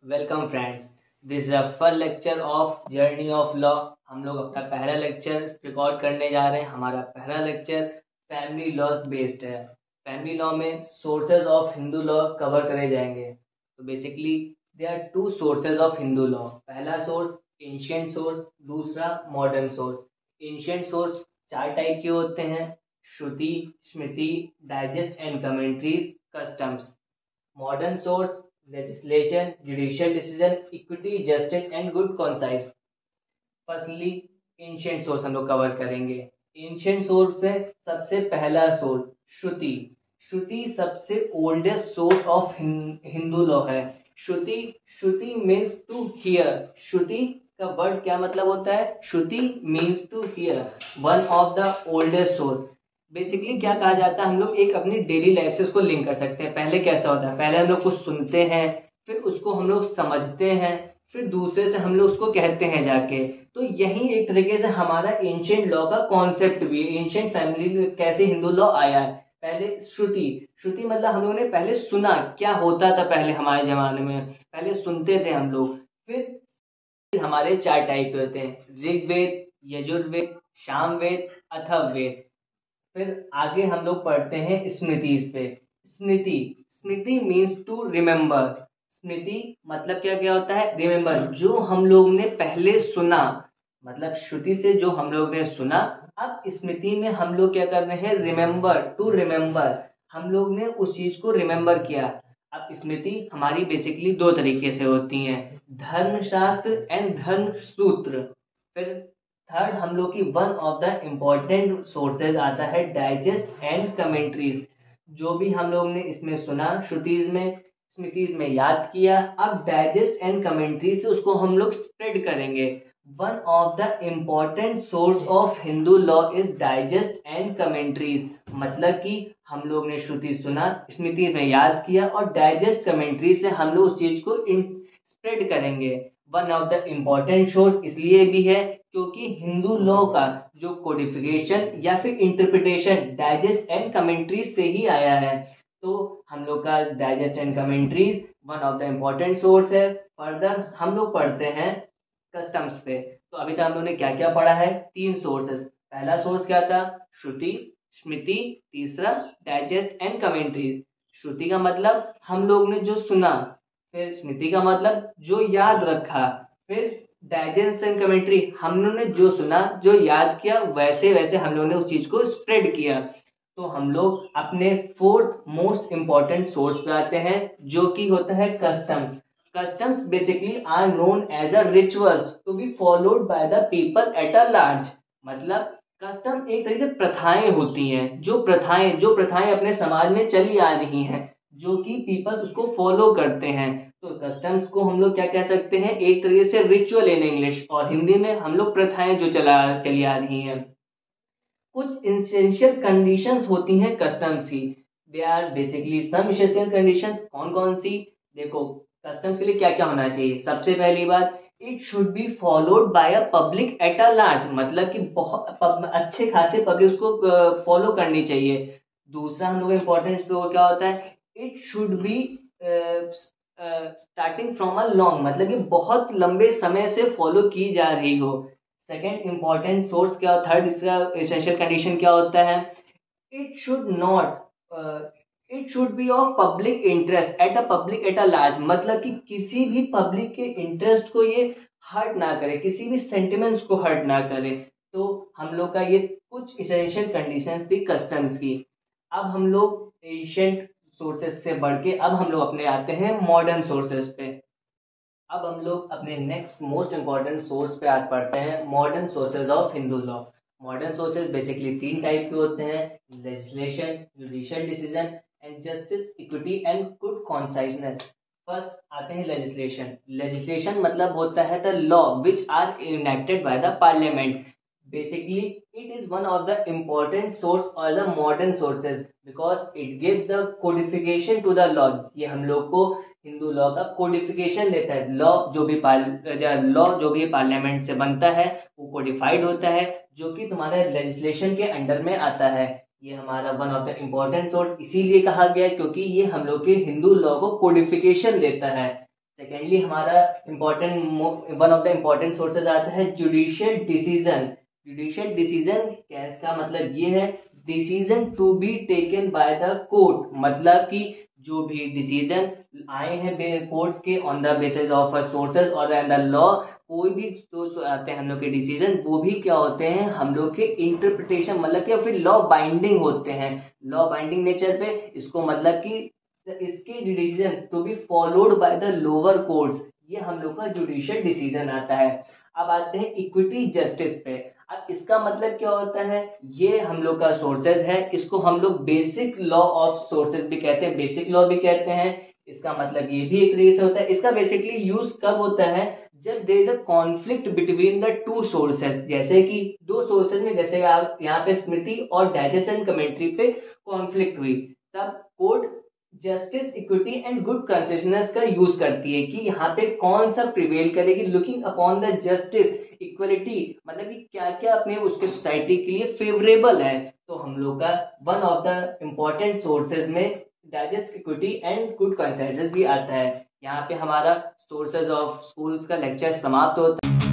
Welcome friends, this is a fun lecture of journey of law. हम लोग अपना पहला लेक्चर रिकॉर्ड करने जा रहे हैं। हमारा पहला लेक्चर फैमिली लॉ बेस्ड है। फैमिली लॉ में sources of Hindu law cover करे जाएंगे। तो basically there are two sources of Hindu law. पहला सोर्स एंशिएंट सोर्स, दूसरा मॉडर्न सोर्स। एंशिएंट सोर्स चार टाइप के होते हैं: Shruti, Smriti, digest and commentaries, customs. Modern source legislation, judicial decision, equity, justice and good conscience. Firstly ancient source हम लोग cover करेंगे। Ancient source से सबसे पहला सोर्स श्रुति। श्रुति सबसे oldest source of Hindu law है। Shruti Shruti means to hear. Shruti का वर्ड क्या मतलब होता है? Shruti means to hear, one of the oldest source. Basically क्या कहा जाता है, हम लोग एक अपनी डेली लाइफ से उसको लिंक कर सकते हैं। पहले कैसा होता है, पहले हम लोग कुछ सुनते हैं, फिर उसको हम लोग समझते हैं, फिर दूसरे से हम लोग उसको कहते हैं जाके। तो यही एक तरीके से हमारा एंशिएंट लॉ का कॉन्सेप्ट भी है। एंशिएंट फैमिली कैसे हिंदू लॉ आया है। पहले श्रुति, श्रुति मतलब हम लोगों ने पहले सुना क्या होता था। पहले हमारे जमाने में पहले सुनते थे हम लोग। फिर हमारे चार टाइप के होते हैं: ऋग्वेद, यजुर्वेद, सामवेद, अथर्ववेद। फिर आगे हम लोग पढ़ते हैं स्मृति पे। स्मृति स्मृति मीन्स टू रिमेम्बर। स्मृति मतलब क्या क्या होता है? रिमेम्बर, जो हम लोग ने पहले सुना। मतलब श्रुति से जो हम लोग ने सुना, अब स्मृति में हम लोग क्या कर रहे हैं? Remember, to remember. हम लोग ने उस चीज को रिमेम्बर किया। अब स्मृति हमारी बेसिकली दो तरीके से होती हैं: धर्मशास्त्र एंड धर्म सूत्र। फिर थर्ड हम लोग की one of the important sources आता है डाइजेस्ट एंड कमेंट्रीज। जो भी हम लोग ने इसमें सुना, श्रुतिज में, स्मृतिज में याद किया, अब डाइजेस्ट एंड कमेंट्रीज से उसको हम लोग स्प्रेड करेंगे। One of the important source of Hindu law is digest and commentaries. मतलब कि हम लोग ने श्रुति सुना, स्मृतिज में याद किया, और डाइजेस्ट कमेंट्रीज से हम लोग उस चीज को स्प्रेड करेंगे। One of the important source इसलिए भी है क्योंकि हिंदू लॉ का जो कोडिफिकेशन या फिर इंटरप्रिटेशन डाइजेस्ट एंड कमेंट्रीज से ही आया है। तो हम लोग का digest and commentaries one of the important source है। फर्दर हम लोग पढ़ते हैं कस्टम्स पे। तो अभी तक हम लोग ने क्या क्या पढ़ा है? तीन सोर्सेस। पहला सोर्स क्या था? श्रुति, स्मृति, तीसरा डाइजेस्ट एंड कमेंट्रीज। श्रुति का मतलब हम लोग ने जो सुना, फिर स्मृति का मतलब जो याद रखा, फिर डाइजेस्ट एंड कमेंट्री हम लोगों ने जो सुना, जो याद किया, वैसे वैसे हम लोगों ने उस चीज को स्प्रेड किया। तो हम लोग अपने फोर्थ मोस्ट इम्पॉर्टेंट सोर्स पे आते हैं, जो कि होता है customs. Customs basically are known as a rituals to be followed by the people at a large. मतलब कस्टम एक तरीके से प्रथाएं होती हैं, जो प्रथाएं अपने समाज में चली आ रही हैं, जो कि पीपल उसको फॉलो करते हैं। तो कस्टम्स को हम लोग क्या कह सकते हैं? एक तरीके से रिचुअल इन इंग्लिश, और हिंदी में हम लोग प्रथाएं जो चली आ रही हैं। कुछ इसेंशियल कंडीशंस होती हैं कस्टम्स की। They are basically some essential conditions. कौन कौन सी? देखो, कस्टम्स के लिए क्या क्या होना चाहिए। सबसे पहली बात, it should be followed bye a public at a large. मतलब कि बहुत अच्छे खासे पब्लिक उसको फॉलो करनी चाहिए। दूसरा हम लोग का इंपॉर्टेंट क्या होता है? It should be starting from a long, मतलब कि बहुत लंबे समय से फॉलो की जा रही हो। सेकेंड इंपॉर्टेंट सोर्स क्या, थर्ड इसका एसेंशियल कंडीशन क्या होता है? It should not it should be of public interest eight a large. मतलब कि किसी भी पब्लिक के इंटरेस्ट को ये हर्ट ना करे, किसी भी सेंटिमेंट्स को हर्ट ना करे। तो हम लोग का ये कुछ इसेंशियल कंडीशंस थी कस्टम्स की। अब हम लोग एशियंट सोर्सेस से बढ़ के अब हम लोग अपने आते हैं मॉडर्न सोर्सेस पे। अब हम लोग अपने नेक्स्ट मोस्ट इंपॉर्टेंट सोर्स पे आज पढ़ते हैं modern sources of Hindu law. Modern sources basically तीन टाइप के होते हैं: legislation, judicial decision and justice, equity and good conscience. First आते हैं लेजिस्लेशन। लेजिस्लेशन मतलब होता है the law which are enacted by the parliament. Basically, it is one of the important source or the modern sources because it gives the codification to the law। ये हम लोग को Hindu law का codification देता है। लॉ जो भी parliament से बनता है वो कोडिफाइड होता है, जो कि तुम्हारे लेजिस्लेशन के अंडर में आता है। ये हमारा one of the important source इसीलिए कहा गया है क्योंकि ये हम लोग के हिंदू लॉ को कोडिफिकेशन देता है। सेकेंडली हमारा important one of the important sources आता है जुडिशियल डिसीजन। जुडिशियल डिसीजन का मतलब ये है decision to be taken by the court, मतलब कि जो भी डिसीजन आए हैं कोर्ट्स के on the basis of sources और द लॉ, कोई भी जो आते हैं हम लोग के डिसीजन वो भी क्या होते हैं हम लोग के इंटरप्रिटेशन, मतलब कि फिर लॉ बाइंडिंग होते हैं, लॉ बाइंडिंग नेचर पे। इसको मतलब कि इसके decision to be followed by the lower courts, ये हम लोग का जुडिशियल डिसीजन आता है। अब आते हैं इक्विटी जस्टिस पे। अब इसका मतलब क्या होता है, ये हम लोग का सोर्सेज है, इसको हम लोग बेसिक लॉ ऑफ सोर्सेज भी कहते हैं, बेसिक लॉ भी कहते हैं। इसका मतलब ये भी एक तरीके से होता है। इसका बेसिकली यूज कब होता है, जब there is a conflict between the two sources, जैसे कि दो सोर्सेज में, जैसे आप यहाँ पे स्मृति और डाइजेशन कमेंट्री पे कॉन्फ्लिक्ट हुई, तब court justice, equity and good conscience का यूज करती है कि यहाँ पे कौन सा प्रिवेल करेगी, looking upon the justice, equality, मतलब कि क्या क्या अपने उसके सोसाइटी के लिए फेवरेबल है। तो हम लोग का one of the important sources में डाइजेस्ट, इक्विटी एंड गुड कंसेशनस भी आता है। यहाँ पे हमारा सोर्सेज ऑफ स्कूल्स का लेक्चर समाप्त होता है।